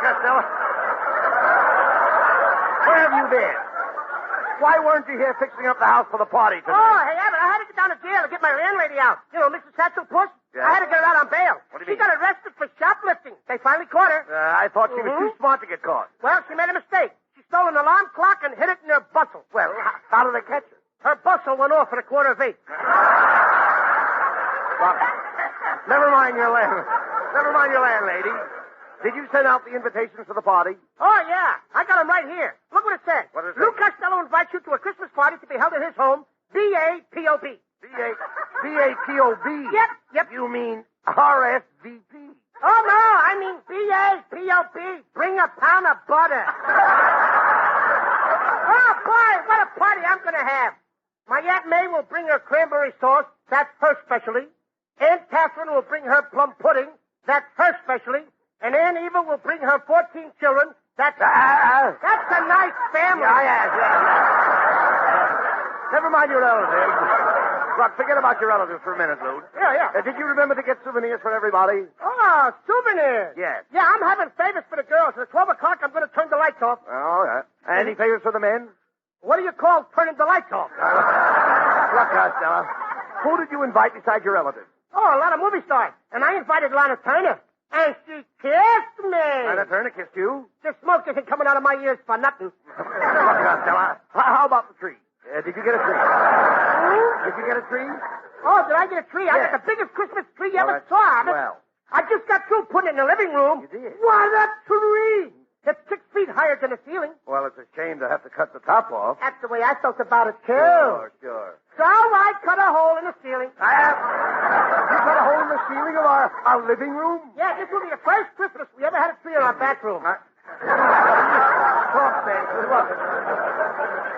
Costello. Where have you been? Why weren't you here fixing up the house for the party tonight? Oh, hey, Abbott, I had to get down to jail to get my landlady out. You know, Mrs. Satchel Puss? Yeah. I had to get her out on bail. What do you She mean? got arrested for shoplifting. They finally caught her. I thought she was too smart to get caught. Well, she made a mistake. She stole an alarm clock and hid it in her bustle. Well, how did they catch her? Her bustle went off at 7:15. Well, never mind your landlady. Did you send out the invitations for the party? Oh, yeah. I got them right here. Look what it says. What does it Lou say? Costello invites you to a Christmas party to be held at his home, B-A-P-O-B. B-A-P-O-B? Yep. You mean R-S-V-P. Oh, no, I mean B-A-P-O-B. Bring a pound of butter. Oh, boy, what a party I'm going to have. My Aunt May will bring her cranberry sauce. That's her specialty. Aunt Catherine will bring her plum pudding. That's her specialty. And Aunt Eva will bring her 14 children. That's a nice family. Yeah. Never mind your relatives. Look, forget about your relatives for a minute, Lou. Yeah. Did you remember to get souvenirs for everybody? Oh, souvenirs. Yes. Yeah, I'm having favors for the girls. At 12 o'clock, I'm going to turn the lights off. All right. Any favors for the men? What do you call turning the lights off? Look, Costello, who did you invite besides your relatives? Oh, a lot of movie stars. And I invited Lana Turner. And she kissed me. Lana Turner kissed you? The smoke isn't coming out of my ears for nothing. Look, Costello, how about the tree? Did you get a tree? Did you get a tree? Oh, did I get a tree? I Yes. got the biggest Christmas tree you ever that's saw. swell. I just got through putting it in the living room. You did? What a tree! It's 6 feet higher than the ceiling. Well, it's a shame to have to cut the top off. That's the way I felt about it, too. Sure. So I cut a hole in the ceiling. You cut a hole in the ceiling of our living room? Yeah, this will be the first Christmas we ever had a tree in our bathroom. Talk, man. Look.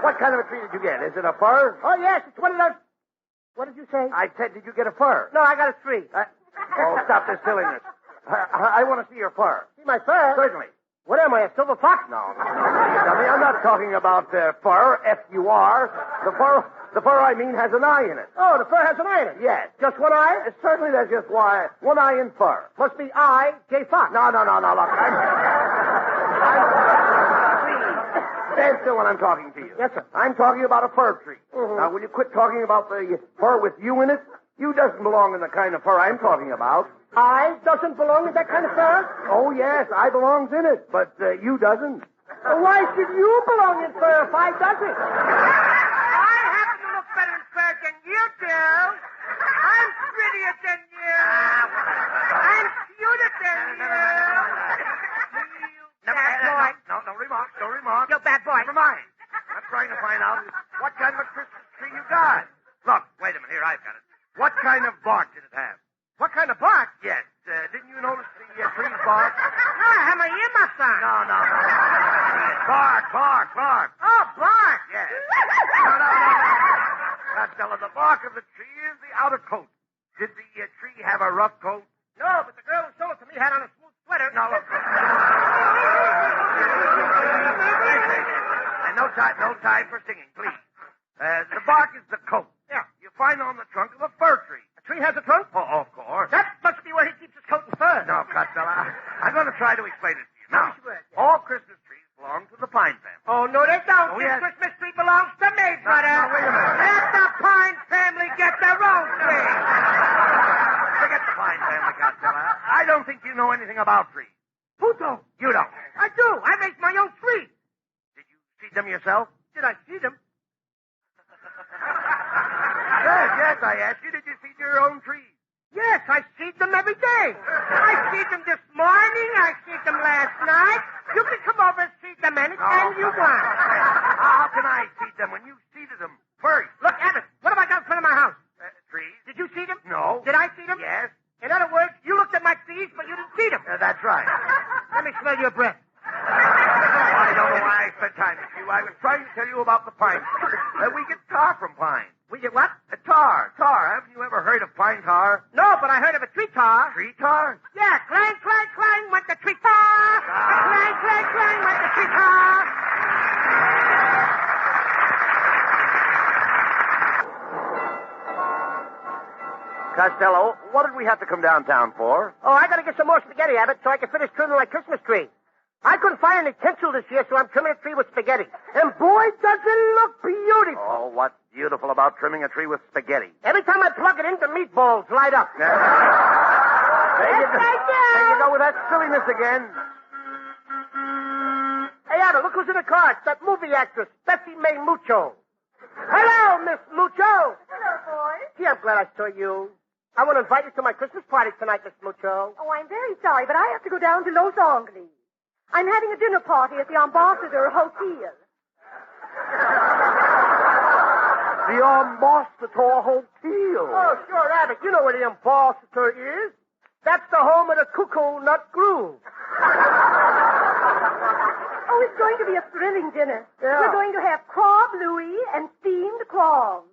What kind of a tree did you get? Is it a fir? Oh, yes, it's one of those... What did you say? I said, did you get a fir? No, I got a tree. Stop this silliness. I want to see your fur. See my fur? Certainly. What am I, a silver fox? No. Dummy, I'm not talking about fur, F-U-R. The fur I mean has an eye in it. Oh, the fur has an eye in it? Yes. Just one eye? Certainly there's just one eye in fur. Must be I, J. Fox. No, look, stand still when I'm talking to you. Yes, sir. I'm talking about a fir tree. Mm-hmm. Now, will you quit talking about the fur with you in it? You doesn't belong in the kind of fur I'm talking about. I doesn't belong in that kind of fur? Oh, yes, I belongs in it, but you doesn't. Well, why should you belong in fur if I doesn't? I happen to look better in fur than you do. I'm prettier than you. I'm cuter than you. No remarks. You bad boy. Never mind. I'm trying to find out what kind of a Christmas tree you got. Look, wait a minute. Here, I've got it. What kind of bark did it have? What kind of bark? Yes. Didn't you notice the tree's bark? No, I have my earmuffs on. No. Bark. Oh, bark. Yes. No. Costello, the bark of the tree is the outer coat. Did the tree have a rough coat? No, but the girl who sold it to me had on a smooth sweater. No, look. And no time for singing, please. The bark is the coat. Yeah. You find on the trunk of a fir tree. A tree has a trunk? Oh, of course. That must be where he keeps his coat and fur. No, Costello, I'm going to try to explain it to you. Now, Sure. all Christmas trees belong to the pine family. Oh, no, they don't. Oh, This yes. Christmas tree belongs to me, brother. No, wait a minute. Let the Pine family get their own tree. Forget the pine family, Costello. I don't think you know anything about trees. Who don't? You don't. I do. I make my own tree. Did you see them yourself? Did I see them? Yes, I asked you, did you see your own trees? Yes, I seed them every day. I seed them this morning. I seed them last night. You can come over and seed them anytime you want. How can I seed them when you seeded them first? Look, Abbott, what have I got in front of my house? Trees? Did you see them? No. Did I see them? Yes. In other words, you looked at my trees, but you didn't see them. That's right. Let me smell your breath. I don't know why I spent time with you. I was trying to tell you about the pine. We get tar from pine. We get what? Tar. Haven't you ever heard of pine tar? No, but I heard of a tree tar. Tree tar? Yeah, clang, clang, clang, went the tree tar. Clang, clang, clang, went the tree tar. Costello, what did we have to come downtown for? Oh, I gotta get some more spaghetti, Abbott, so I can finish trimming my Christmas tree. I couldn't find any tinsel this year, so I'm trimming a tree with spaghetti. And boy, does it look beautiful. Oh, what's beautiful about trimming a tree with spaghetti? Every time I plug it in, the meatballs light up. There you go with that silliness again. Hey, Abbott, look who's in the car. It's that movie actress, Bessie Mae Mucho. Hello, Miss Mucho. Hello, boys. Gee, I'm glad I saw you. I want to invite you to my Christmas party tonight, Miss Mucho. Oh, I'm very sorry, but I have to go down to Los Angeles. I'm having a dinner party at the Ambassador Hotel. The Ambassador Hotel. Oh, sure, Abbott. You know where the Ambassador is. That's the home of the Cuckoo Nut Groove. Oh, it's going to be a thrilling dinner. Yeah. We're going to have crab Louie and steamed clams.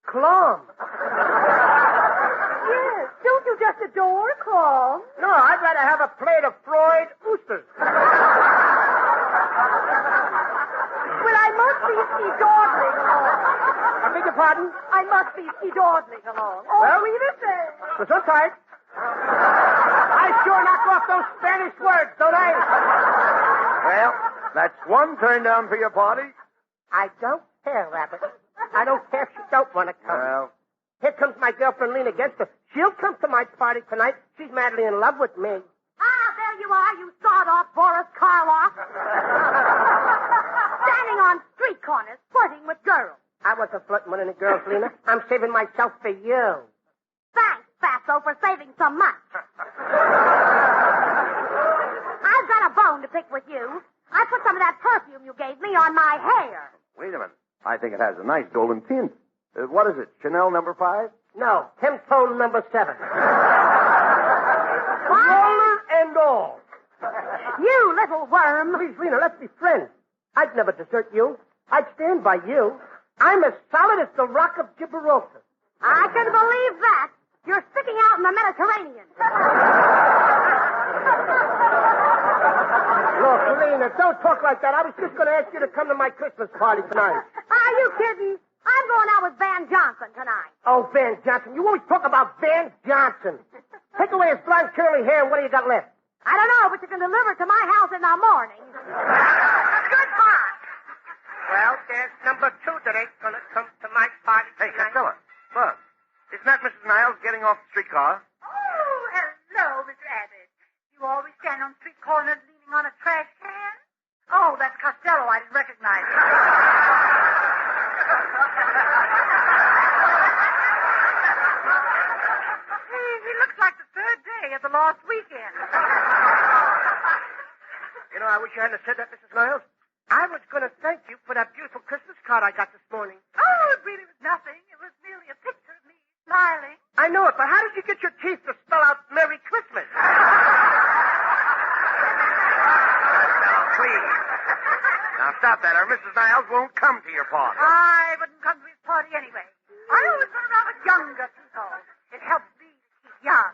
Clam. Yes. Don't you just adore clams? No, I'd rather have a plate of fried oysters. Well, I must be dawdling along. I beg your pardon? I must be dawdling along. Oh, Well, we the same. So tight. I sure knock off those Spanish words, don't I? Well, that's one turn down for your party. I don't care, Abbott. I don't care if she don't want to come. Well, Here comes my girlfriend Lena Gester. She'll come to my party tonight. She's madly in love with me. Ah, there you are, you sawed-off Boris Karloff. Standing on street corners, flirting with girls. I wasn't flirting with any girls, Lena. I'm saving myself for you. Thanks, Fatso, for saving so much. I've got a bone to pick with you. I put some of that perfume you gave me on my hair. wait a minute. I think it has a nice golden tint. What is it, Chanel number 5? No, Tempone number 7. Roller and all. You little worm. Please, Lena, let's be friends. I'd never desert you. I'd stand by you. I'm as solid as the Rock of Gibraltar. I can believe that. You're sticking out in the Mediterranean. Look, Lena, don't talk like that. I was just going to ask you to come to my Christmas party tonight. Are you kidding? I'm going out with Van Johnson tonight. Oh, Van Johnson. You always talk about Van Johnson. Take away his blonde curly hair, and what do you got left? I don't know, but you can deliver it to my house in the morning. Goodbye. Well, there's number 2 that ain't going to come to my party Hey, tonight. Costello. Bud, isn't that Mrs. Niles getting off the streetcar? Oh, hello, Mr. Abbott. You always stand on street corners leaning on a trash can? Oh, that's Costello. I didn't recognize him. He looks like the third day of the lost weekend. You know, I wish you hadn't said that, Mrs. Niles. I was going to thank you for that beautiful Christmas card I got this morning. Oh, it really was nothing. It was merely a picture of me smiling. I know it, but how did you get your teeth to spell out Merry Christmas? Please. Now stop that, or Mrs. Niles won't come to your party. I wouldn't come to his party anyway. I always run around with younger people. It helps me to keep young.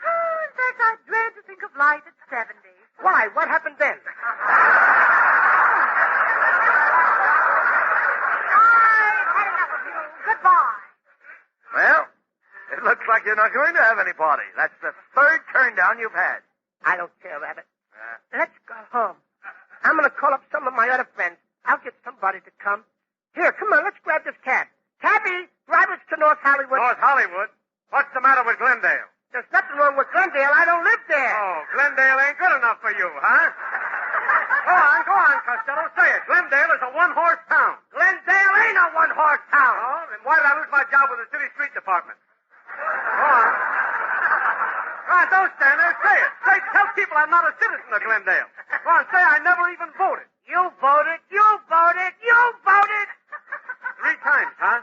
Oh, in fact, I dread to think of life at 70. Why? What happened then? I've had enough of you. Goodbye. Well, it looks like you're not going to have any party. That's the 3rd turn down you've had. I don't care, Abbott. Let's go home. I'm going to call up some of my other friends. I'll get somebody to come. Here, come on, let's grab this cab. Cabby, drive us to North Hollywood. North Hollywood? What's the matter with Glendale? There's nothing wrong with Glendale. I don't live there. Oh, Glendale ain't good enough for you, huh? Go on, Costello. Say it. Glendale is a one-horse town. Glendale ain't a one-horse town. Oh, then why did I lose my job with the city street department? Go on. Go on, don't stand there. Say it. Tell people I'm not a citizen of Glendale. Go on, say I never even voted. You voted. You voted. You voted. 3 times, huh?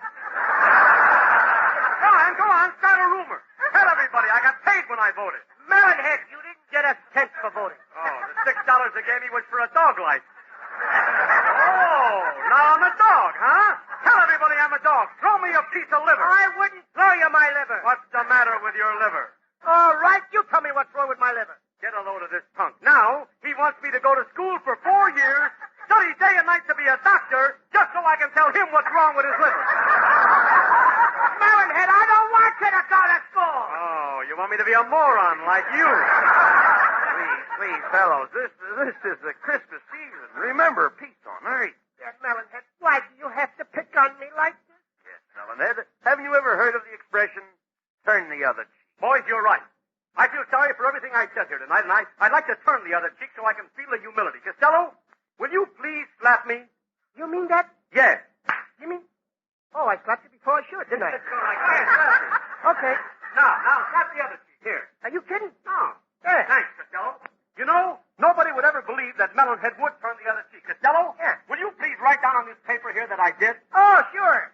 Go on. Start a rumor. Tell everybody I got paid when I voted. Melonhead, you didn't get a cent for voting. Oh, the $6 they gave me was for a dog license. Oh, now I'm a dog, huh? Tell everybody I'm a dog. Throw me a piece of liver. I wouldn't throw you my liver. What's the matter with your liver? All right, you tell me what's wrong with my liver. Get a load of this punk. Now, he wants me to go to school for 4 years, study day and night to be a doctor, just so I can tell him what's wrong with his liver. Melonhead, I don't want you to go to school. Oh, you want me to be a moron like you? please, fellows. This is the Christmas season. Remember, peace on earth. Yeah, Melonhead, why do you have to pick on me like this? Yes, Melonhead. Haven't you ever heard of the expression, turn the other cheek? Boys, you're right. I feel sorry for everything I said here tonight, and I'd like to turn the other cheek so I can feel the humility. Costello, will you please slap me? You mean that? Yes. You mean... Oh, I slapped you before I should, didn't I? I can't slap you. Okay. Now, slap the other cheek. Here. Are you kidding? No. Yeah. Thanks, Costello. You know, nobody would ever believe that Melonhead would turn the other cheek. Costello, Yeah. will you please write down on this paper here that I did? Oh, sure.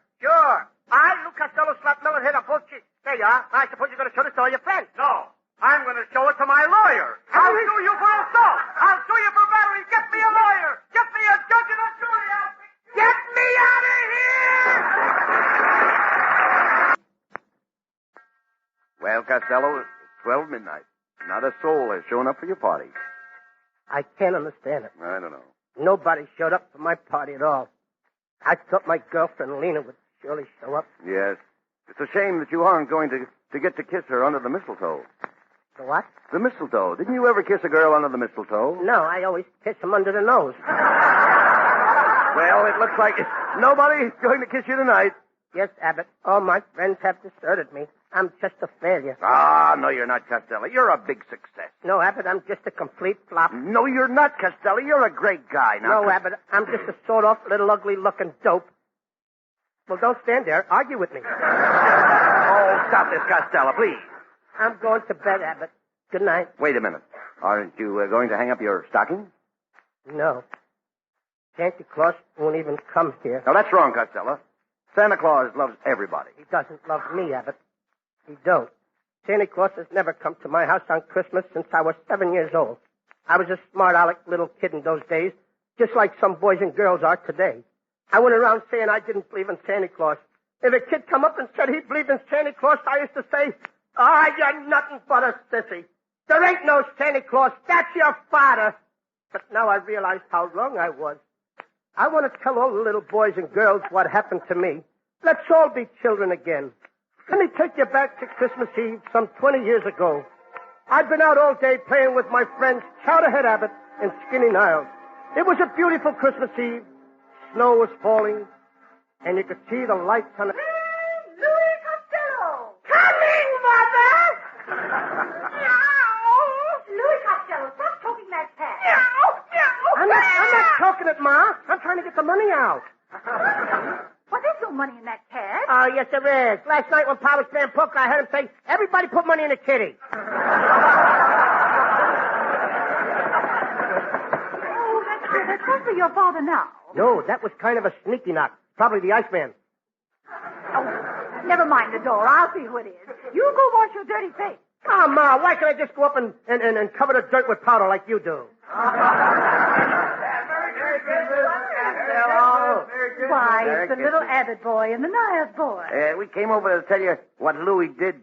I, Lou Costello, slapped Melonhead on both cheeks. There you are. I suppose you're going to show this to all your friends. No. I'm going to show it to my lawyer. I'll sue you for assault. I'll sue you for battery. Get me a lawyer. Get me a judge and a jury. Get me out of here! Well, Costello, it's 12 midnight. Not a soul has shown up for your party. I can't understand it. I don't know. Nobody showed up for my party at all. I thought my girlfriend Lena would surely show up. Yes. It's a shame that you aren't going to get to kiss her under the mistletoe. The what? The mistletoe. Didn't you ever kiss a girl under the mistletoe? No, I always kiss them under the nose. Well, it looks like nobody's going to kiss you tonight. Yes, Abbott. All my friends have deserted me. I'm just a failure. Ah, no, you're not, Costello. You're a big success. No, Abbott, I'm just a complete flop. No, you're not, Costello. You're a great guy. Now, No, Abbott, I'm just a sort-off little ugly-looking dope. Well, don't stand there. Argue with me. Oh, stop this, Costello, please. I'm going to bed, Abbott. Good night. Wait a minute. Aren't you going to hang up your stocking? No. Santa Claus won't even come here. No, that's wrong, Costello. Santa Claus loves everybody. He doesn't love me, Abbott. He don't. Santa Claus has never come to my house on Christmas since I was 7 years old. I was a smart aleck little kid in those days, just like some boys and girls are today. I went around saying I didn't believe in Santa Claus. If a kid come up and said he believed in Santa Claus, I used to say, you're nothing but a sissy. There ain't no Santa Claus. That's your father. But now I realize how wrong I was. I want to tell all the little boys and girls what happened to me. Let's all be children again. Let me take you back to Christmas Eve some 20 years ago. I'd been out all day playing with my friends Chowderhead Abbott and Skinny Niles. It was a beautiful Christmas Eve. Snow was falling, and you could see the lights on the... Hey, Louie Costello! Coming, Mother! Louie Costello, stop choking that cat. I'm not talking it, Ma. I'm trying to get the money out. Well, there's no money in that cat. Oh, yes, there is. Last night when Pa was playing poker, I heard him say, everybody put money in the kitty. That's not for your father now. No, that was kind of a sneaky knock. Probably the Iceman. Oh, never mind the door. I'll see who it is. You go wash your dirty face. Oh, Ma, why can't I just go up and cover the dirt with powder like you do? Why, it's the little Abbott boy and the Niles boy. We came over to tell you what Louie did.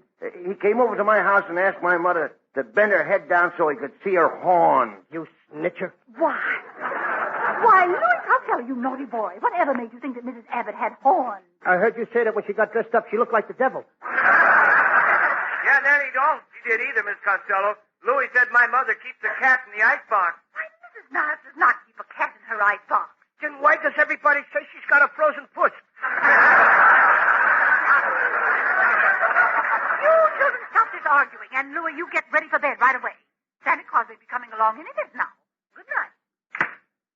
He came over to my house and asked my mother to bend her head down so he could see her horn. You snitcher. Why, Louie Costello, you naughty boy. Whatever made you think that Mrs. Abbott had horns? I heard you say that when she got dressed up, she looked like the devil. Yeah, Nanny, don't. She did either, Miss Costello. Louie said my mother keeps the cat in the icebox. Why, Mrs. Niles does not keep a cat in her icebox. Then why does everybody say she's got a frozen foot? You children stop this arguing, and Louie, you get ready for bed right away. Santa Claus may be coming along any minute now. Good night.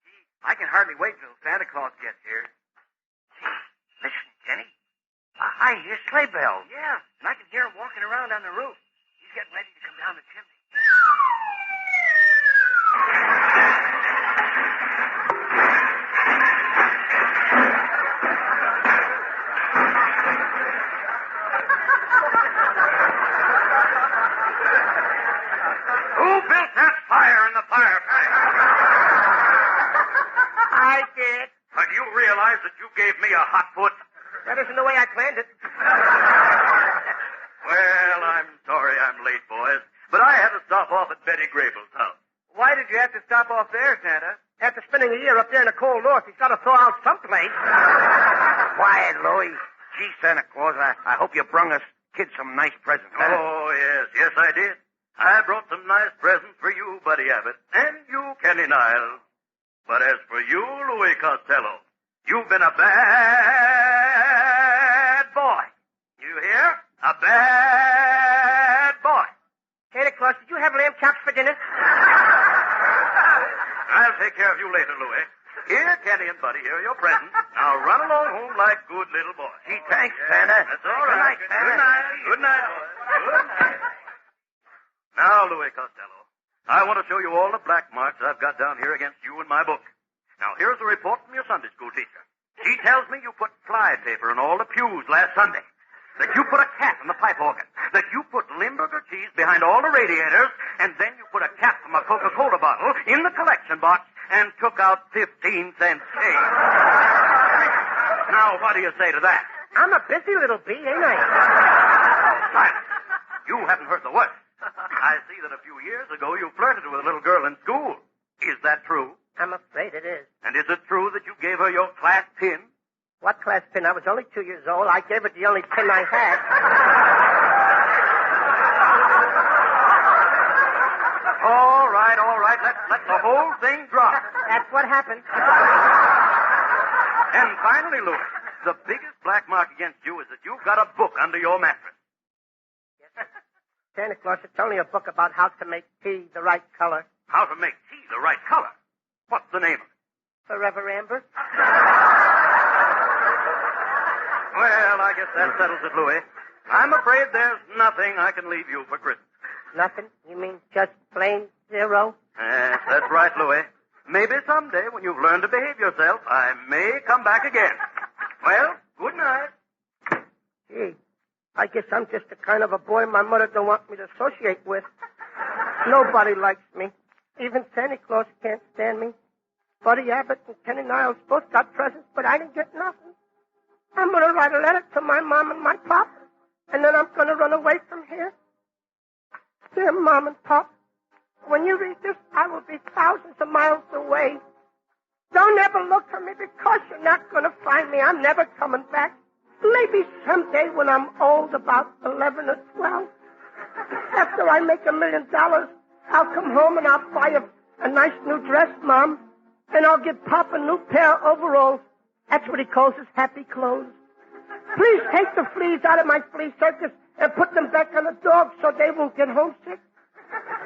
Gee, I can hardly wait till Santa Claus gets here. Gee, listen, Jenny. I hear sleigh bells. Yeah, and I can hear him walking around on the roof. He's getting ready to come down the chimney. Who built that fire in the fireplace? I did. Do you realize that you gave me a hot foot? That isn't the way I planned it. Well, I'm sorry I'm late, boys, but I had to stop off at Betty Grable's house. Why did you have to stop off there, Santa? After spending a year up there in the cold north, he's got to throw out someplace. Quiet, Louie. Gee, Santa Claus, I hope you brung us kids some nice presents. Huh? Oh, yes, I did. I brought some nice presents for you, Buddy Abbott, and you, Kenny Niles. But as for you, Louie Costello, you've been a bad boy. You hear? A bad boy. Santa Claus, did you have lamb chops for dinner? I'll take care of you later, Louie. Here, Kenny and Buddy, here are your presents. Now run along home like good little boys. Gee, thanks, Santa. That's all right. Good night, Santa. Good night. Good night, boys. Good night. Now, Louie Costello, I want to show you all the black marks I've got down here against you in my book. Now, here's a report from your Sunday school teacher. She tells me you put fly paper in all the pews last Sunday. That you put a cat in the pipe organ. That you put Limburger cheese behind all the radiators. And then you put a cap from a Coca-Cola bottle in the collection box and took out 15-cent change. Now, what do you say to that? I'm a busy little bee, ain't I? Silence. You haven't heard the worst. I see that a few years ago you flirted with a little girl in school. Is that true? I'm afraid it is. And is it true that you gave her your class pin? What class pin? I was only 2 years old. I gave it the only pin I had. All right. Let the whole thing drop. That's what happened. And finally, Louis, the biggest black mark against you is that you've got a book under your mattress. Santa Claus, it's only a book about how to make tea the right color. How to make tea the right color? What's the name of it? Forever Amber. Well, I guess that settles it, Louis. I'm afraid there's nothing I can leave you for Christmas. Nothing? You mean just plain zero? Yes, that's right, Louis. Maybe someday, when you've learned to behave yourself, I may come back again. Well, good night. Gee, I guess I'm just the kind of a boy my mother don't want me to associate with. Nobody likes me. Even Santa Claus can't stand me. Buddy Abbott and Kenny Niles both got presents, but I didn't get nothing. I'm going to write a letter to my mom and my pop, and then I'm going to run away from here. Dear Mom and Pop, when you read this, I will be thousands of miles away. Don't ever look for me because you're not going to find me. I'm never coming back. Maybe someday when I'm old, about 11 or 12, after I make $1 million, I'll come home and I'll buy a nice new dress, Mom, and I'll give Pop a new pair of overalls. That's what he calls his happy clothes. Please take the fleas out of my flea circus and put them back on the dogs so they won't get homesick.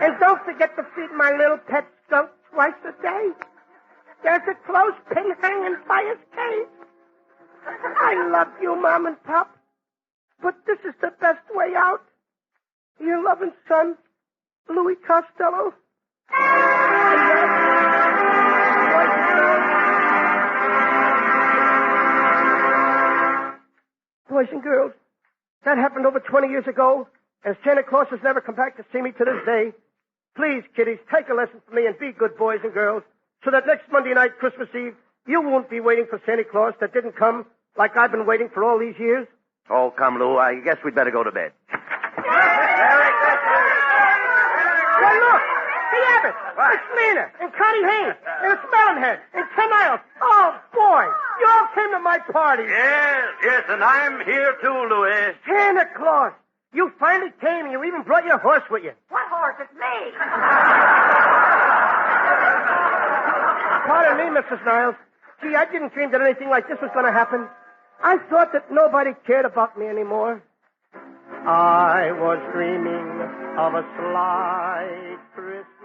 And don't forget to feed my little pet skunk twice a day. There's a clothespin hanging by his cage. I love you, Mom and Pop, but this is the best way out. Your loving son, Louie Costello. Boys and girls, that happened over 20 years ago, and Santa Claus has never come back to see me to this day. Please, kiddies, take a lesson from me and be good boys and girls, so that next Monday night, Christmas Eve, you won't be waiting for Santa Claus that didn't come like I've been waiting for all these years. Oh, come, Lou. I guess we'd better go to bed. Well, look, the Abbott, and Selena, and Connie Haynes, and the Spelling and Ken Niles. Oh, boy, you all came to my party. Yes, and I'm here too, Louis. Santa Claus, you finally came, and you even brought your horse with you. What horse? It's me. Pardon me, Mrs. Niles. Gee, I didn't dream that anything like this was going to happen. I thought that nobody cared about me anymore. I was dreaming of a slight Christmas.